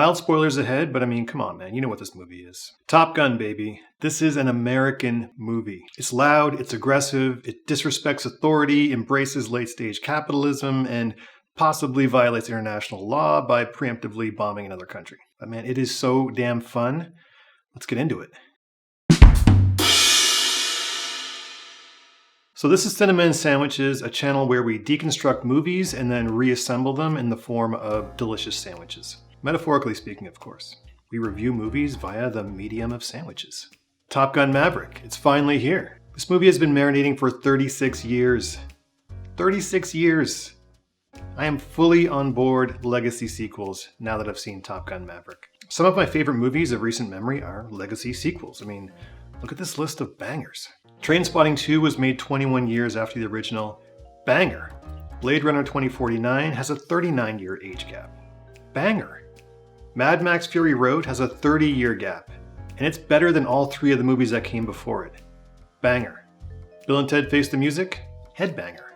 Wild spoilers ahead, but I mean, come on, man. You know what this movie is. Top Gun, baby. This is an American movie. It's loud, it's aggressive, it disrespects authority, embraces late-stage capitalism, and possibly violates international law by preemptively bombing another country. But man, it is so damn fun. Let's get into it. So this is Cinema and Sandwiches, a channel where we deconstruct movies and then reassemble them in the form of delicious sandwiches. Metaphorically speaking, of course. We review movies via the medium of sandwiches. Top Gun Maverick, it's finally here. This movie has been marinating for 36 years. 36 years! I am fully on board legacy sequels now that I've seen Top Gun Maverick. Some of my favorite movies of recent memory are legacy sequels. I mean, look at this list of bangers. Trainspotting 2 was made 21 years after the original. Banger. Blade Runner 2049 has a 39-year age gap. Banger. Mad Max Fury Road has a 30-year gap, and it's better than all three of the movies that came before it. Banger. Bill and Ted Face the Music? Headbanger.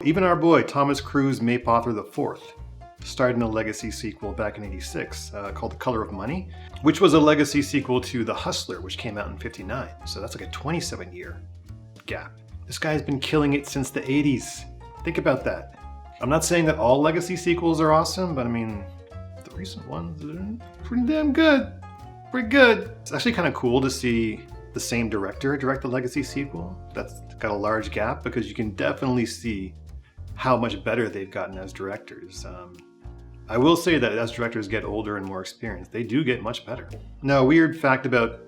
Even our boy Thomas Cruise Mapother IV starred in a legacy sequel back in '86 called The Color of Money, which was a legacy sequel to The Hustler, which came out in '59. So that's like a 27-year gap. This guy's been killing it since the '80s. Think about that. I'm not saying that all legacy sequels are awesome, but I mean, the recent ones are pretty damn good. Pretty good. It's actually kind of cool to see the same director direct a legacy sequel that's got a large gap, because you can definitely see how much better they've gotten as directors. I will say that as directors get older and more experienced, they do get much better. Now, a weird fact about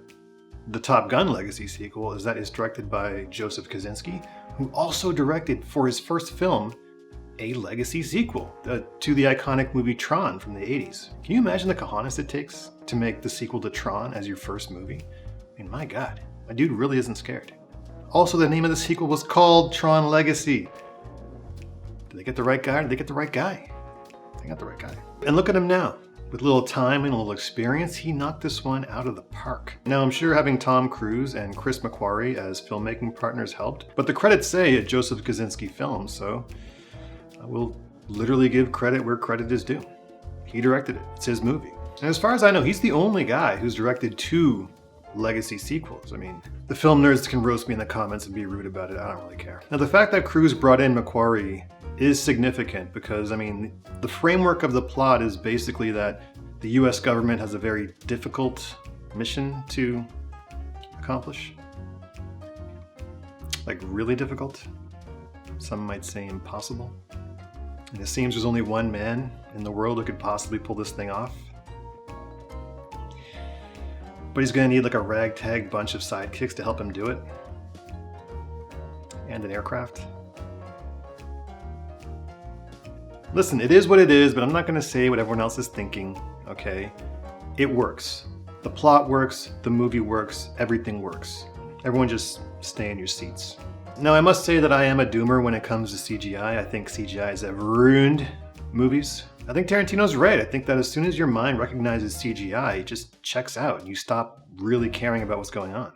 the Top Gun legacy sequel is that it's directed by Joseph Kosinski, who also directed for his first film a legacy sequel to the iconic movie Tron from the 80s. Can you imagine the cojones it takes to make the sequel to Tron as your first movie? I mean, my God, my dude really isn't scared. Also, the name of the sequel was called Tron Legacy. Did they get the right guy? Or did they get the right guy? They got the right guy. And look at him now. With a little time and a little experience, he knocked this one out of the park. Now, I'm sure having Tom Cruise and Chris McQuarrie as filmmaking partners helped, but the credits say at Joseph Kosinski Films, so I will literally give credit where credit is due. He directed it. It's his movie. And as far as I know, he's the only guy who's directed 2 legacy sequels. I mean, the film nerds can roast me in the comments and be rude about it. I don't really care. Now, the fact that Cruise brought in McQuarrie is significant because, I mean, the framework of the plot is basically that the US government has a very difficult mission to accomplish. Like, really difficult. Some might say impossible. And it seems there's only one man in the world who could possibly pull this thing off. But he's gonna need like a ragtag bunch of sidekicks to help him do it. And an aircraft. Listen, it is what it is, but I'm not gonna say what everyone else is thinking, okay? It works. The plot works, the movie works, everything works. Everyone just stay in your seats. Now, I must say that I am a doomer when it comes to CGI. I think CGIs have ruined movies. I think Tarantino's right. I think that as soon as your mind recognizes CGI, it just checks out and you stop really caring about what's going on.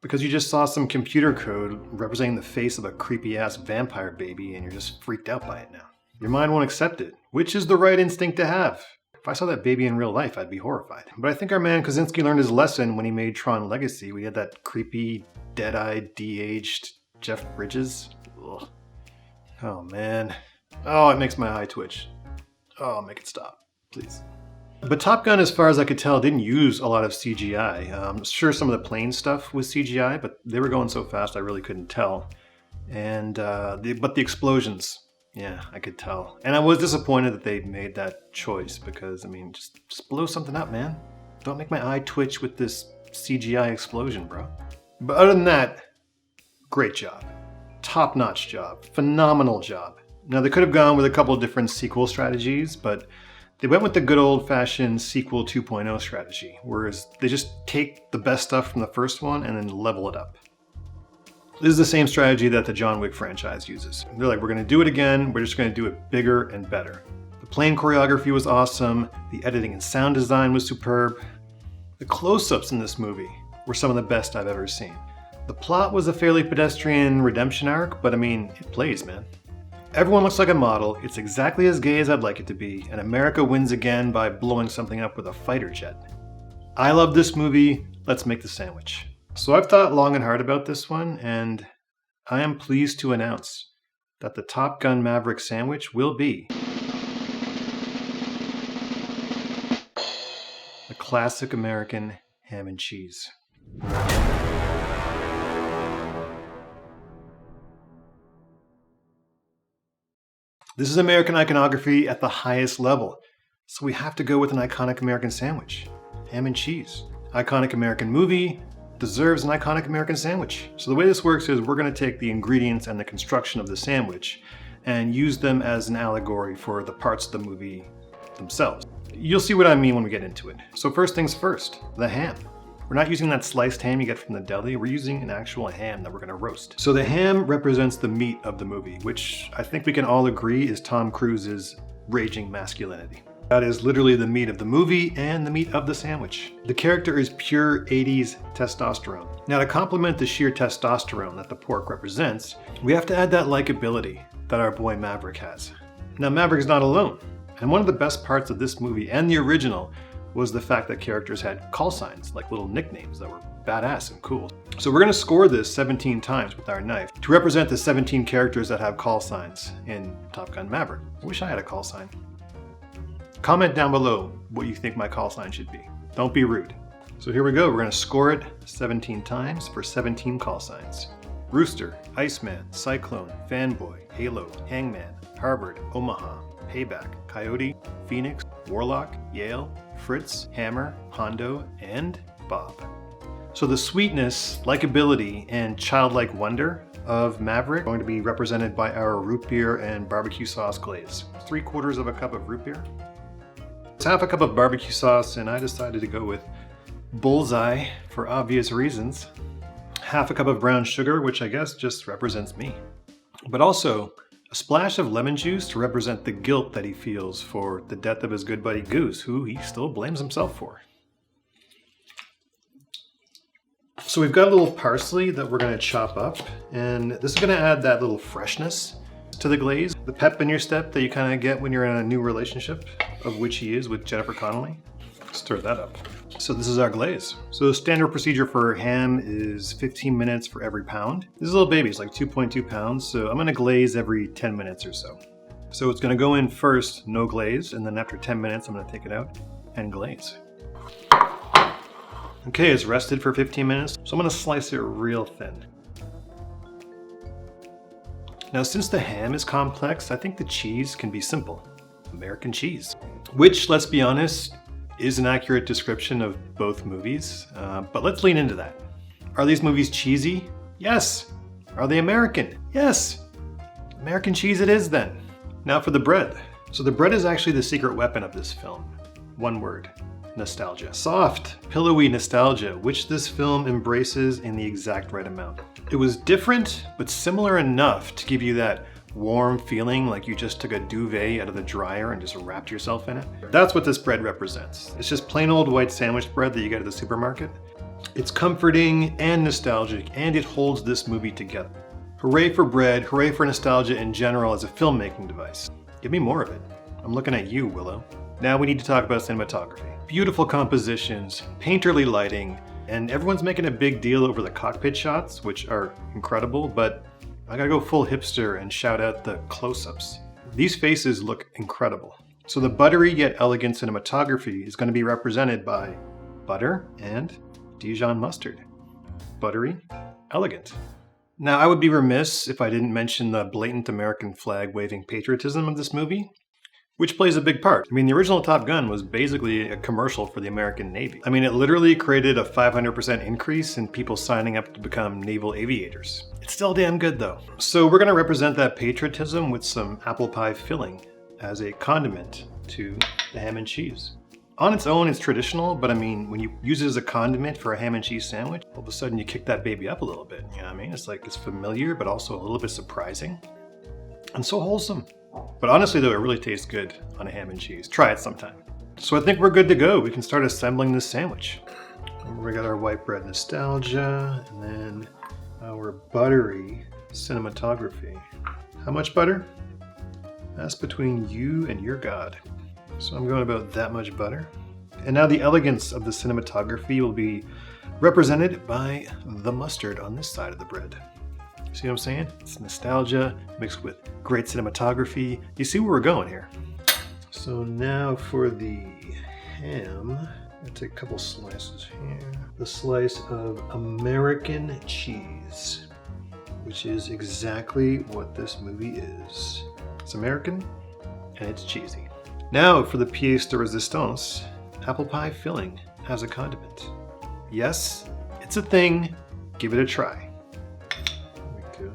Because you just saw some computer code representing the face of a creepy-ass vampire baby and you're just freaked out by it now. Your mind won't accept it, which is the right instinct to have. If I saw that baby in real life, I'd be horrified. But I think our man Kosinski learned his lesson when he made Tron Legacy. We had that creepy, dead-eyed, de-aged Jeff Bridges. Ugh. Oh man. Oh, it makes my eye twitch. Oh, make it stop, please. But Top Gun, as far as I could tell, didn't use a lot of CGI. Sure, some of the plane stuff was CGI, but they were going so fast I really couldn't tell. And but the explosions, yeah, I could tell. And I was disappointed that they made that choice because, I mean, just blow something up, man. Don't make my eye twitch with this CGI explosion, bro. But other than that, great job. Top-notch job. Phenomenal job. Now, they could have gone with a couple of different sequel strategies, but they went with the good old-fashioned sequel 2.0 strategy, whereas they just take the best stuff from the first one and then level it up. This is the same strategy that the John Wick franchise uses. They're like, we're going to do it again, we're just going to do it bigger and better. The plane choreography was awesome, the editing and sound design was superb. The close-ups in this movie were some of the best I've ever seen. The plot was a fairly pedestrian redemption arc, but I mean, it plays, man. Everyone looks like a model, it's exactly as gay as I'd like it to be, and America wins again by blowing something up with a fighter jet. I love this movie, let's make the sandwich. So I've thought long and hard about this one, and I am pleased to announce that the Top Gun Maverick sandwich will be the classic American ham and cheese. This is American iconography at the highest level, so we have to go with an iconic American sandwich. Ham and cheese. Iconic American movie deserves an iconic American sandwich. So the way this works is we're going to take the ingredients and the construction of the sandwich and use them as an allegory for the parts of the movie themselves. You'll see what I mean when we get into it. So first things first, the ham. We're not using that sliced ham you get from the deli, we're using an actual ham that we're gonna roast. So the ham represents the meat of the movie, which I think we can all agree is Tom Cruise's raging masculinity. That is literally the meat of the movie and the meat of the sandwich. The character is pure 80s testosterone. Now to complement the sheer testosterone that the pork represents, we have to add that likability that our boy Maverick has. Now Maverick's not alone, and one of the best parts of this movie and the original was the fact that characters had call signs, like little nicknames that were badass and cool. So we're gonna score this 17 times with our knife to represent the 17 characters that have call signs in Top Gun Maverick. I wish I had a call sign. Comment down below what you think my call sign should be. Don't be rude. So here we go, we're gonna score it 17 times for 17 call signs. Rooster, Iceman, Cyclone, Fanboy, Halo, Hangman, Harvard, Omaha, Payback, Coyote, Phoenix, Warlock, Yale, Fritz, Hammer, Hondo, and Bob. So the sweetness, likability, and childlike wonder of Maverick are going to be represented by our root beer and barbecue sauce glaze. 3/4 of a cup of root beer. It's half a cup of barbecue sauce, and I decided to go with Bullseye for obvious reasons. Half a cup of brown sugar, which I guess just represents me. But also a splash of lemon juice to represent the guilt that he feels for the death of his good buddy Goose, who he still blames himself for. So we've got a little parsley that we're gonna chop up, and this is gonna add that little freshness to the glaze, the pep in your step that you kind of get when you're in a new relationship, of which he is with Jennifer Connelly. Stir that up. So this is our glaze. So the standard procedure for ham is 15 minutes for every pound. This little baby is like 2.2 pounds, so I'm gonna glaze every 10 minutes or so. So it's gonna go in first, no glaze, and then after 10 minutes, I'm gonna take it out and glaze. Okay, it's rested for 15 minutes, so I'm gonna slice it real thin. Now, since the ham is complex, I think the cheese can be simple. American cheese. Which, let's be honest, is an accurate description of both movies, but let's lean into that. Are these movies cheesy? Yes. Are they American? Yes. American cheese it is then. Now for the bread. So the bread is actually the secret weapon of this film. One word, nostalgia. Soft, pillowy nostalgia, which this film embraces in the exact right amount. It was different, but similar enough to give you that warm feeling like you just took a duvet out of the dryer and just wrapped yourself in it. That's what this bread represents. It's just plain old white sandwich bread that you get at the supermarket. It's comforting and nostalgic, and it holds this movie together. Hooray for bread, hooray for nostalgia in general as a filmmaking device. Give me more of it. I'm looking at you, Willow. Now we need to talk about cinematography. Beautiful compositions, painterly lighting, and everyone's making a big deal over the cockpit shots, which are incredible, but I gotta go full hipster and shout out the close-ups. These faces look incredible. So the buttery yet elegant cinematography is gonna be represented by butter and Dijon mustard. Buttery, elegant. Now I would be remiss if I didn't mention the blatant American flag waving patriotism of this movie, which plays a big part. I mean, the original Top Gun was basically a commercial for the American Navy. I mean, it literally created a 500% increase in people signing up to become naval aviators. It's still damn good though. So we're gonna represent that patriotism with some apple pie filling as a condiment to the ham and cheese. On its own, it's traditional, but I mean, when you use it as a condiment for a ham and cheese sandwich, all of a sudden you kick that baby up a little bit, you know what I mean? It's like, it's familiar, but also a little bit surprising and so wholesome. But honestly though, it really tastes good on a ham and cheese. Try it sometime. So I think we're good to go. We can start assembling this sandwich. We got our white bread nostalgia, and then our buttery cinematography. How much butter? That's between you and your God. So I'm going about that much butter. And now the elegance of the cinematography will be represented by the mustard on this side of the bread. See what I'm saying? It's nostalgia mixed with great cinematography. You see where we're going here. So now for the ham, I'll take a couple slices here. The slice of American cheese, which is exactly what this movie is. It's American and it's cheesy. Now for the pièce de résistance, apple pie filling as a condiment. Yes, it's a thing. Give it a try. There we go.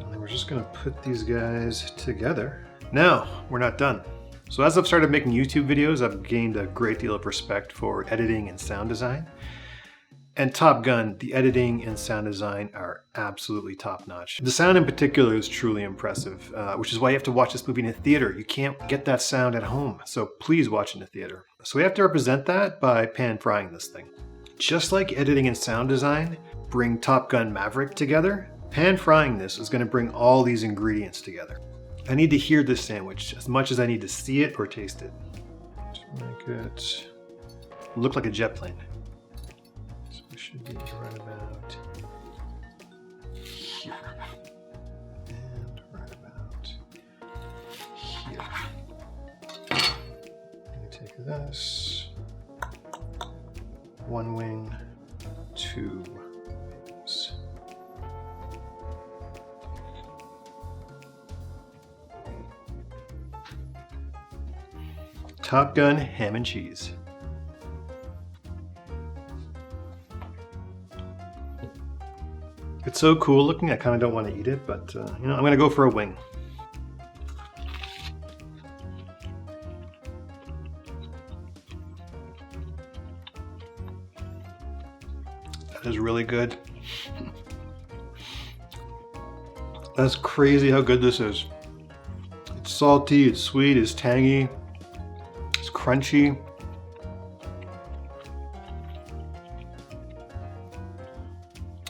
And then we're just gonna put these guys together. Now, we're not done. So as I've started making YouTube videos, I've gained a great deal of respect for editing and sound design. And Top Gun, the editing and sound design are absolutely top-notch. The sound in particular is truly impressive, which is why you have to watch this movie in a theater. You can't get that sound at home, so please watch in the theater. So we have to represent that by pan-frying this thing. Just like editing and sound design bring Top Gun Maverick together, pan-frying this is going to bring all these ingredients together. I need to hear this sandwich as much as I need to see it or taste it. To make it look like a jet plane. So we should be right about here. And right about here. I'm going to take this. One wing, two wings. Top Gun ham and cheese. It's so cool looking, I kind of don't want to eat it, but you know, I'm going to go for a wing. That is really good. That's crazy how good this is. It's salty, it's sweet, it's tangy. Crunchy.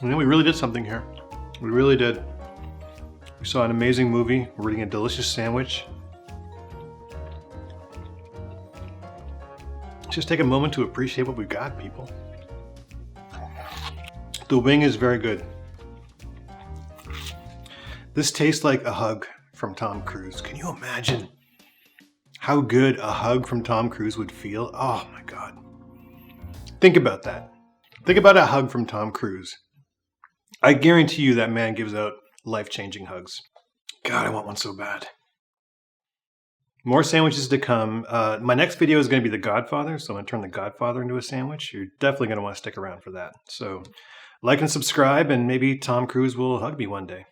You know, we really did something here. We really did. We saw an amazing movie. We're eating a delicious sandwich. Just take a moment to appreciate what we've got, people. The wing is very good. This tastes like a hug from Tom Cruise. Can you imagine how good a hug from Tom Cruise would feel? Oh my God. Think about that. Think about a hug from Tom Cruise. I guarantee you that man gives out life-changing hugs. God, I want one so bad. More sandwiches to come. My next video is going to be The Godfather, so I'm going to turn The Godfather into a sandwich. You're definitely going to want to stick around for that. So like and subscribe, and maybe Tom Cruise will hug me one day.